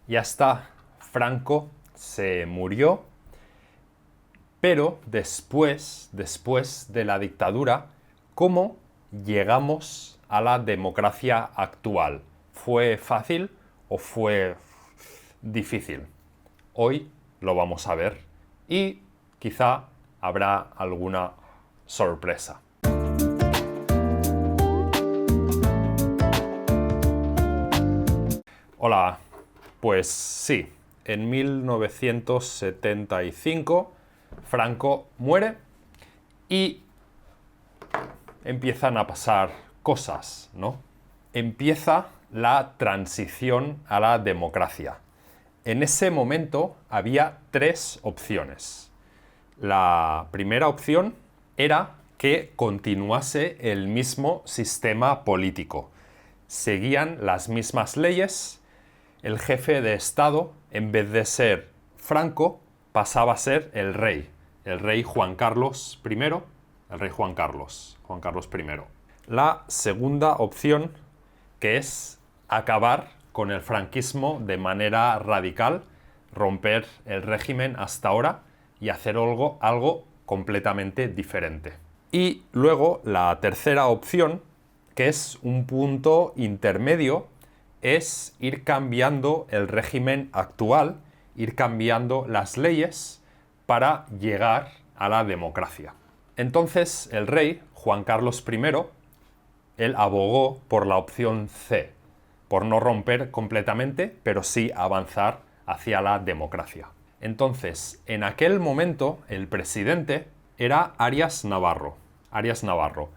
Ya está, Franco se murió, pero después de la dictadura, ¿cómo llegamos a la democracia actual? ¿Fue fácil o fue difícil? Hoy lo vamos a ver y quizá habrá alguna sorpresa. Hola, pues sí, en 1975 Franco muere y empiezan a pasar cosas, ¿no? Empieza la transición a la democracia. En ese momento había tres opciones. La primera opción era que continuase el mismo sistema político. Seguían las mismas leyes. El jefe de Estado, en vez de ser Franco, pasaba a ser el rey Juan Carlos I, el rey Juan Carlos I. La segunda opción, que es acabar con el franquismo de manera radical, romper el régimen hasta ahora y hacer algo completamente diferente. Y luego la tercera opción, que es un punto intermedio, es ir cambiando el régimen actual, ir cambiando las leyes para llegar a la democracia. Entonces el rey, Juan Carlos I, él abogó por la opción C, por no romper completamente, pero sí avanzar hacia la democracia. Entonces, en aquel momento, el presidente era Arias Navarro. Arias Navarro,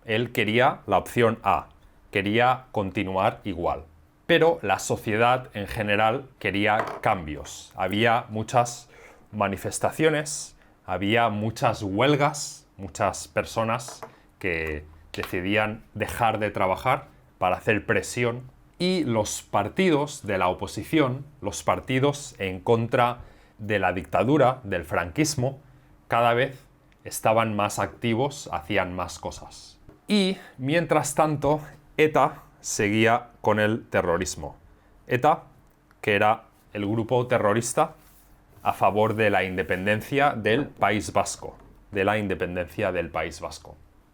él quería la opción A, quería continuar igual. Pero la sociedad en general quería cambios. Había muchas manifestaciones, había muchas huelgas, muchas personas que decidían dejar de trabajar para hacer presión, y los partidos de la oposición, los partidos en contra de la dictadura, del franquismo, cada vez estaban más activos, hacían más cosas. Y mientras tanto, ETA seguía con el terrorismo. ETA, que era el grupo terrorista a favor de la independencia del País Vasco,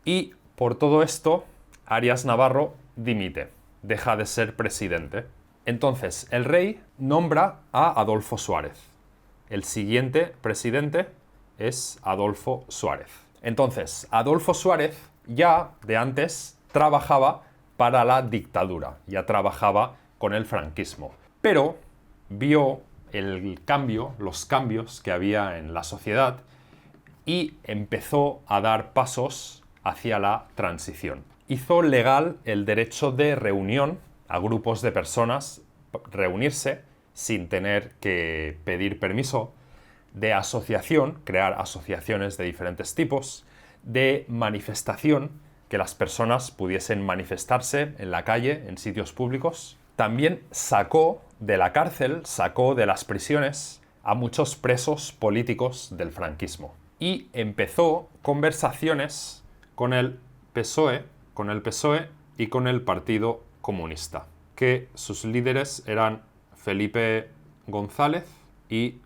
Y por todo esto, Arias Navarro dimite, deja de ser presidente. Entonces, el rey nombra a Adolfo Suárez. El siguiente presidente es Adolfo Suárez. Entonces, Adolfo Suárez ya de antes trabajaba para la dictadura, ya trabajaba con el franquismo, pero vio los cambios que había en la sociedad y empezó a dar pasos hacia la transición. Hizo legal el derecho de reunión a grupos de personas, reunirse sin tener que pedir permiso, de asociación, crear asociaciones de diferentes tipos, de manifestación, que las personas pudiesen manifestarse en la calle, en sitios públicos. También sacó de la cárcel, sacó de las prisiones a muchos presos políticos del franquismo. Y empezó conversaciones con el PSOE y con el Partido Comunista, que sus líderes eran Felipe González y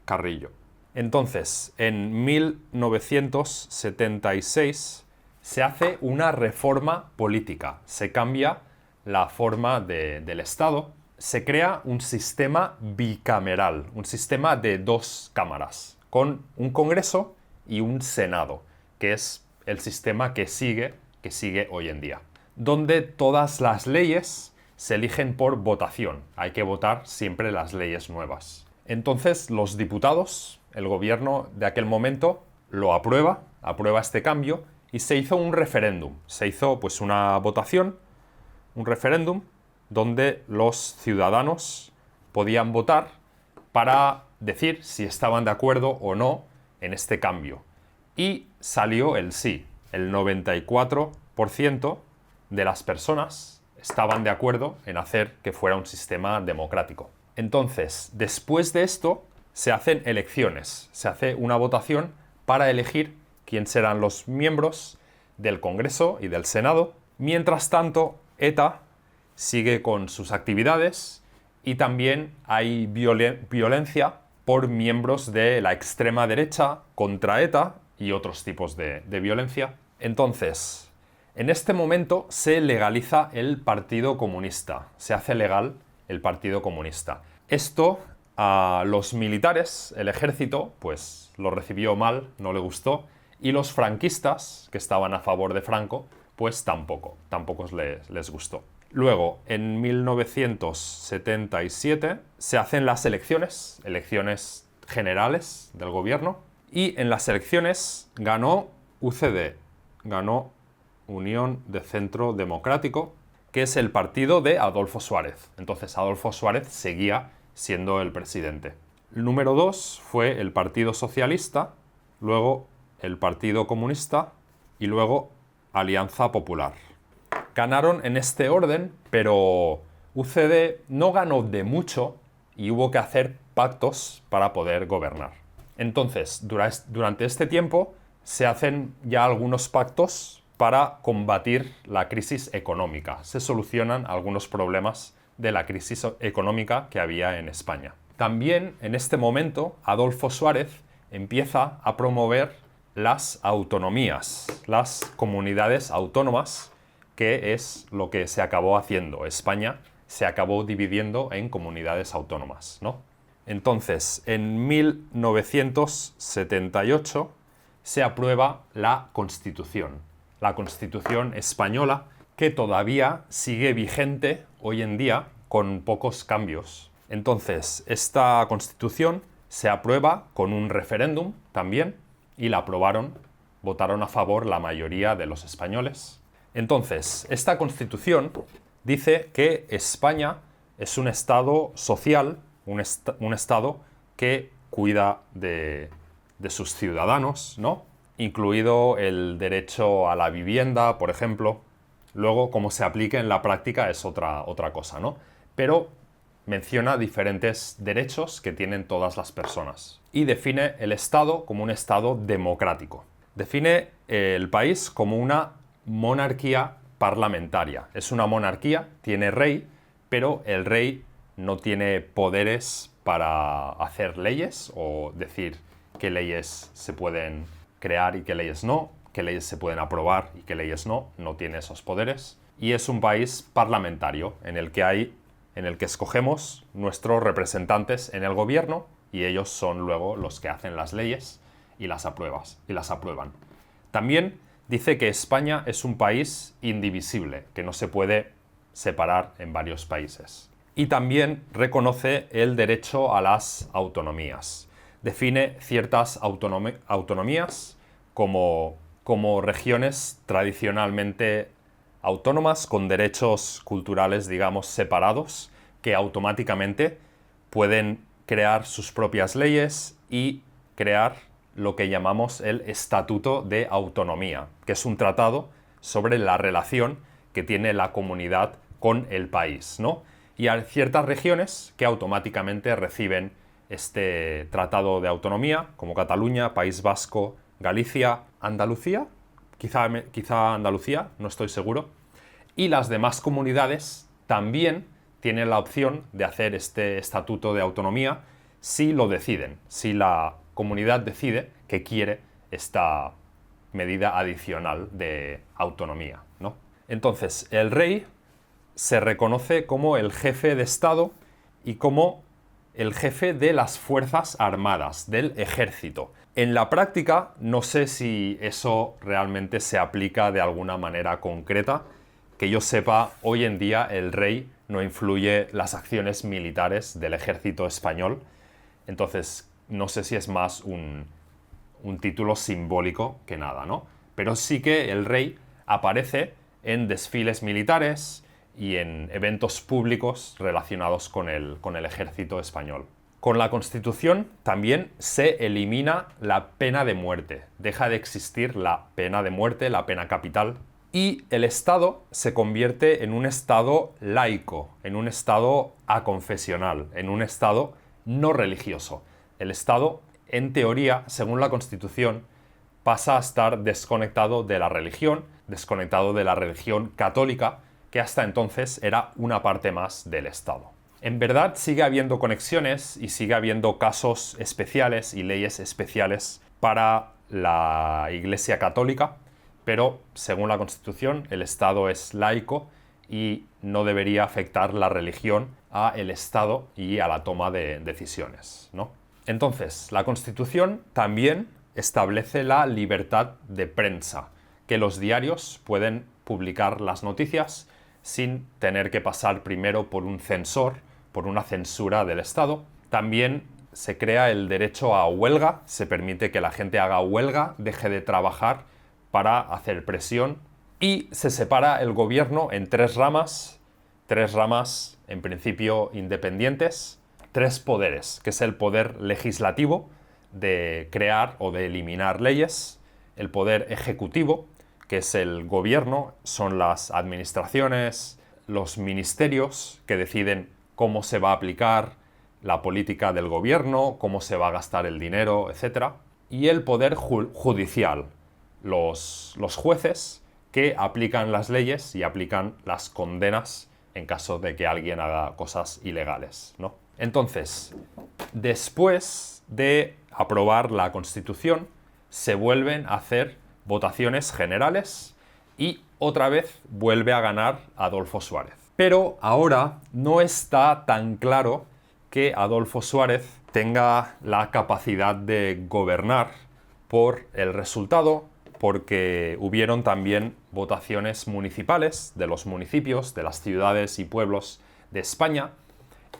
Carrillo. Entonces, en 1976 se hace una reforma política, se cambia la forma del Estado, se crea un sistema bicameral, un sistema de dos cámaras, con un Congreso y un Senado, que es el sistema que sigue hoy en día, donde todas las leyes se eligen por votación. Hay que votar siempre las leyes nuevas. Entonces los diputados, el gobierno de aquel momento, lo aprueba este cambio y se hizo un referéndum. Se hizo pues una votación, un referéndum, donde los ciudadanos podían votar para decir si estaban de acuerdo o no en este cambio. Y salió el sí. El 94% de las personas estaban de acuerdo en hacer que fuera un sistema democrático. Entonces, después de esto, se hacen elecciones, se hace una votación para elegir quién serán los miembros del Congreso y del Senado. Mientras tanto, ETA sigue con sus actividades y también hay violencia por miembros de la extrema derecha contra ETA y otros tipos de violencia. Entonces, en este momento se legaliza el Partido Comunista, se hace legal el Partido Comunista. Esto a los militares, el ejército, pues lo recibió mal, no le gustó, y los franquistas, que estaban a favor de Franco, pues tampoco les gustó. Luego, en 1977, se hacen las elecciones generales del gobierno, y en las elecciones ganó UCD, ganó Unión de Centro Democrático, que es el partido de Adolfo Suárez. Entonces Adolfo Suárez seguía siendo el presidente. El número 2 fue el Partido Socialista, luego el Partido Comunista y luego Alianza Popular. Ganaron en este orden, pero UCD no ganó de mucho y hubo que hacer pactos para poder gobernar. Entonces, durante este tiempo se hacen ya algunos pactos para combatir la crisis económica. Se solucionan algunos problemas de la crisis económica que había en España. También en este momento Adolfo Suárez empieza a promover las autonomías, las comunidades autónomas, que es lo que se acabó haciendo. España se acabó dividiendo en comunidades autónomas, ¿no? Entonces, en 1978 se aprueba la Constitución española, que todavía sigue vigente hoy en día con pocos cambios. Entonces, esta Constitución se aprueba con un referéndum también y la votaron a favor la mayoría de los españoles. Entonces, esta Constitución dice que España es un Estado social, un Estado que cuida de sus ciudadanos, ¿no? Incluido el derecho a la vivienda, por ejemplo. Luego, cómo se aplique en la práctica es otra cosa, ¿no? Pero menciona diferentes derechos que tienen todas las personas. Y define el Estado como un Estado democrático. Define el país como una monarquía parlamentaria. Es una monarquía, tiene rey, pero el rey no tiene poderes para hacer leyes o decir qué leyes se pueden crear y qué leyes no, qué leyes se pueden aprobar y qué leyes no tiene esos poderes. Y es un país parlamentario en el que escogemos nuestros representantes en el gobierno y ellos son luego los que hacen las leyes y las aprueban. También dice que España es un país indivisible, que no se puede separar en varios países. Y también reconoce el derecho a las autonomías. Define ciertas autonomías como regiones tradicionalmente autónomas con derechos culturales, digamos, separados, que automáticamente pueden crear sus propias leyes y crear lo que llamamos el Estatuto de Autonomía, que es un tratado sobre la relación que tiene la comunidad con el país, ¿no? Y hay ciertas regiones que automáticamente reciben este tratado de autonomía, como Cataluña, País Vasco, Galicia, Andalucía, quizá Andalucía, no estoy seguro. Y las demás comunidades también tienen la opción de hacer este estatuto de autonomía si lo deciden, si la comunidad decide que quiere esta medida adicional de autonomía, ¿no? Entonces, el rey se reconoce como el jefe de Estado y como el jefe de las Fuerzas Armadas, del ejército. En la práctica, no sé si eso realmente se aplica de alguna manera concreta. Que yo sepa, hoy en día el rey no influye las acciones militares del ejército español. Entonces, no sé si es más un título simbólico que nada, ¿no? Pero sí que el rey aparece en desfiles militares y en eventos públicos relacionados con el ejército español. Con la Constitución también se elimina la pena de muerte. Deja de existir la pena de muerte, la pena capital. Y el Estado se convierte en un Estado laico, en un Estado aconfesional, en un Estado no religioso. El Estado, en teoría, según la Constitución, pasa a estar desconectado de la religión católica, que hasta entonces era una parte más del Estado. En verdad sigue habiendo conexiones y sigue habiendo casos especiales y leyes especiales para la Iglesia Católica, pero según la Constitución el Estado es laico y no debería afectar la religión a el Estado y a la toma de decisiones, ¿no? Entonces, la Constitución también establece la libertad de prensa, que los diarios pueden publicar las noticias sin tener que pasar primero por un censor, por una censura del Estado. También se crea el derecho a huelga, se permite que la gente haga huelga, deje de trabajar para hacer presión, y se separa el gobierno en tres ramas en principio independientes, tres poderes, que es el poder legislativo, de crear o de eliminar leyes, el poder ejecutivo, que es el gobierno, son las administraciones, los ministerios que deciden cómo se va a aplicar la política del gobierno, cómo se va a gastar el dinero, etc. Y el poder judicial, los jueces que aplican las leyes y aplican las condenas en caso de que alguien haga cosas ilegales, ¿no? Entonces, después de aprobar la Constitución, se vuelven a hacer votaciones generales y otra vez vuelve a ganar Adolfo Suárez. Pero ahora no está tan claro que Adolfo Suárez tenga la capacidad de gobernar por el resultado, porque hubieron también votaciones municipales de los municipios, de las ciudades y pueblos de España,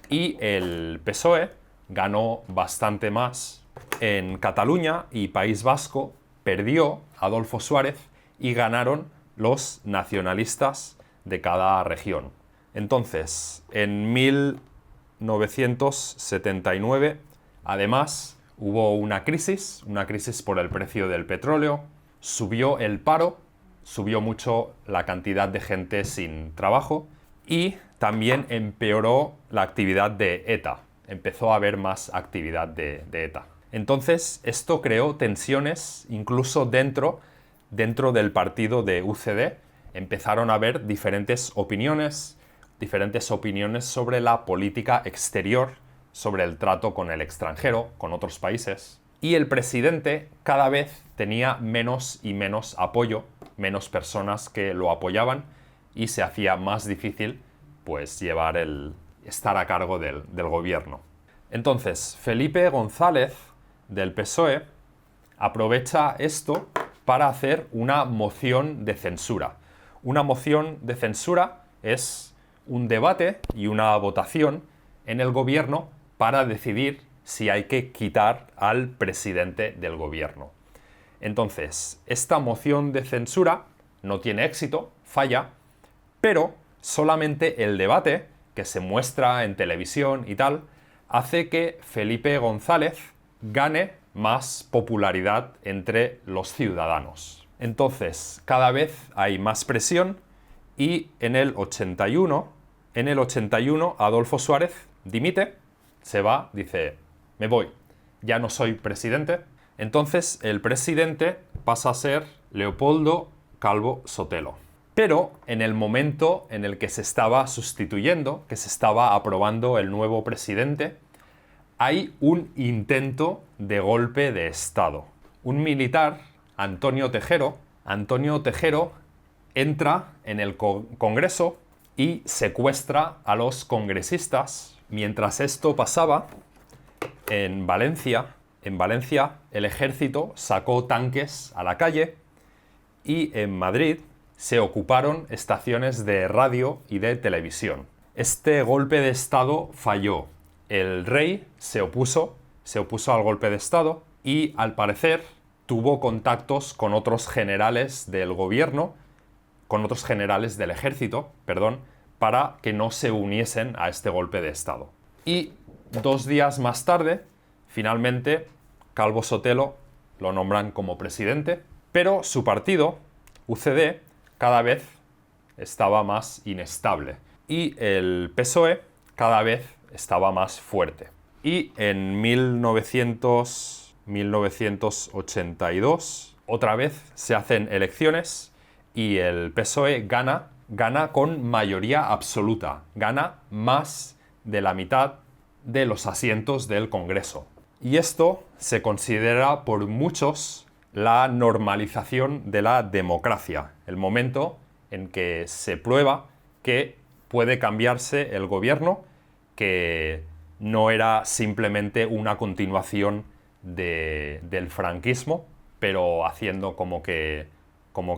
y el PSOE ganó bastante más. En Cataluña y País Vasco perdió Adolfo Suárez y ganaron los nacionalistas de cada región. Entonces, en 1979, además, hubo una crisis por el precio del petróleo, subió el paro, subió mucho la cantidad de gente sin trabajo y también empeoró la actividad de ETA. Empezó a haber más actividad de ETA. Entonces, esto creó tensiones incluso dentro del partido de UCD. Empezaron a haber diferentes opiniones sobre la política exterior, sobre el trato con el extranjero, con otros países. Y el presidente cada vez tenía menos y menos apoyo, menos personas que lo apoyaban, y se hacía más difícil pues estar a cargo del gobierno. Entonces, Felipe González, del PSOE, aprovecha esto para hacer una moción de censura. Una moción de censura es un debate y una votación en el gobierno para decidir si hay que quitar al presidente del gobierno. Entonces, esta moción de censura no tiene éxito, falla, pero solamente el debate, que se muestra en televisión y tal, hace que Felipe González gane más popularidad entre los ciudadanos. Entonces, cada vez hay más presión y en el 81 Adolfo Suárez dimite, se va, dice, me voy, ya no soy presidente. Entonces el presidente pasa a ser Leopoldo Calvo Sotelo. Pero en el momento en el que se estaba sustituyendo, que se estaba aprobando el nuevo presidente, hay un intento de golpe de Estado. Un militar, Antonio Tejero, entra en el Congreso y secuestra a los congresistas. Mientras esto pasaba, en Valencia el ejército sacó tanques a la calle y en Madrid se ocuparon estaciones de radio y de televisión. Este golpe de Estado falló. El rey se opuso al golpe de Estado y, al parecer, tuvo contactos con otros generales del gobierno, con otros generales del ejército, para que no se uniesen a este golpe de Estado. Y 2 días más tarde, finalmente, Calvo Sotelo lo nombran como presidente, pero su partido, UCD, cada vez estaba más inestable y el PSOE cada vez estaba más fuerte. Y en 1982, otra vez se hacen elecciones y el PSOE gana con mayoría absoluta, gana más de la mitad de los asientos del Congreso. Y esto se considera por muchos la normalización de la democracia, el momento en que se prueba que puede cambiarse el gobierno, que no era simplemente una continuación del franquismo, pero haciendo como que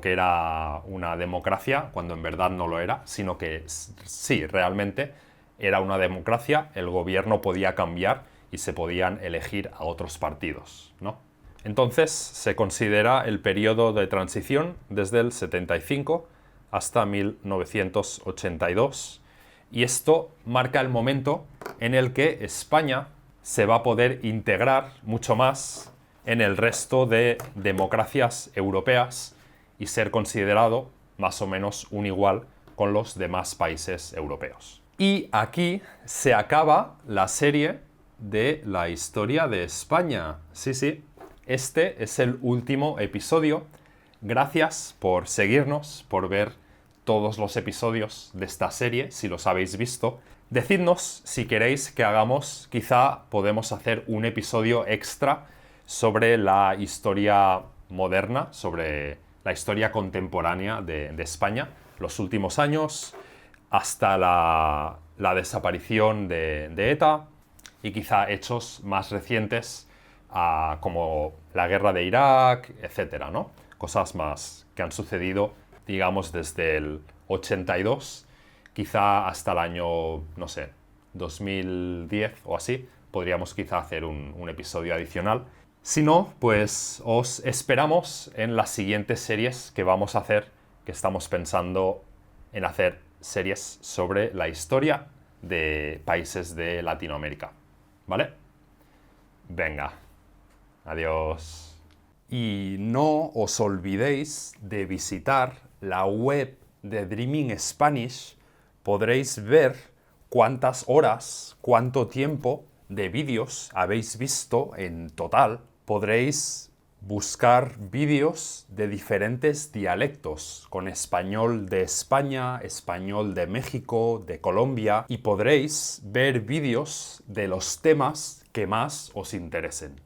era una democracia, cuando en verdad no lo era, sino que sí, realmente era una democracia, el gobierno podía cambiar y se podían elegir a otros partidos, ¿no? Entonces se considera el periodo de transición desde el 75 hasta 1982, y esto marca el momento en el que España se va a poder integrar mucho más en el resto de democracias europeas y ser considerado más o menos un igual con los demás países europeos. Y aquí se acaba la serie de la historia de España. Sí, sí, este es el último episodio. Gracias por seguirnos, por ver todos los episodios de esta serie, si los habéis visto. Decidnos si queréis que hagamos, quizá podemos hacer un episodio extra sobre la historia moderna, sobre la historia contemporánea de España, los últimos años, hasta la desaparición de ETA, y quizá hechos más recientes como la guerra de Irak, etcétera, ¿no? Cosas más que han sucedido, digamos, desde el 82, quizá hasta el año, no sé, 2010 o así, podríamos quizá hacer un episodio adicional. Si no, pues os esperamos en las siguientes series que vamos a hacer, que estamos pensando en hacer series sobre la historia de países de Latinoamérica. ¿Vale? Venga. Adiós. Y no os olvidéis de visitar la web de Dreaming Spanish. Podréis ver cuántas horas, cuánto tiempo de vídeos habéis visto en total. Podréis buscar vídeos de diferentes dialectos, con español de España, español de México, de Colombia, y podréis ver vídeos de los temas que más os interesen.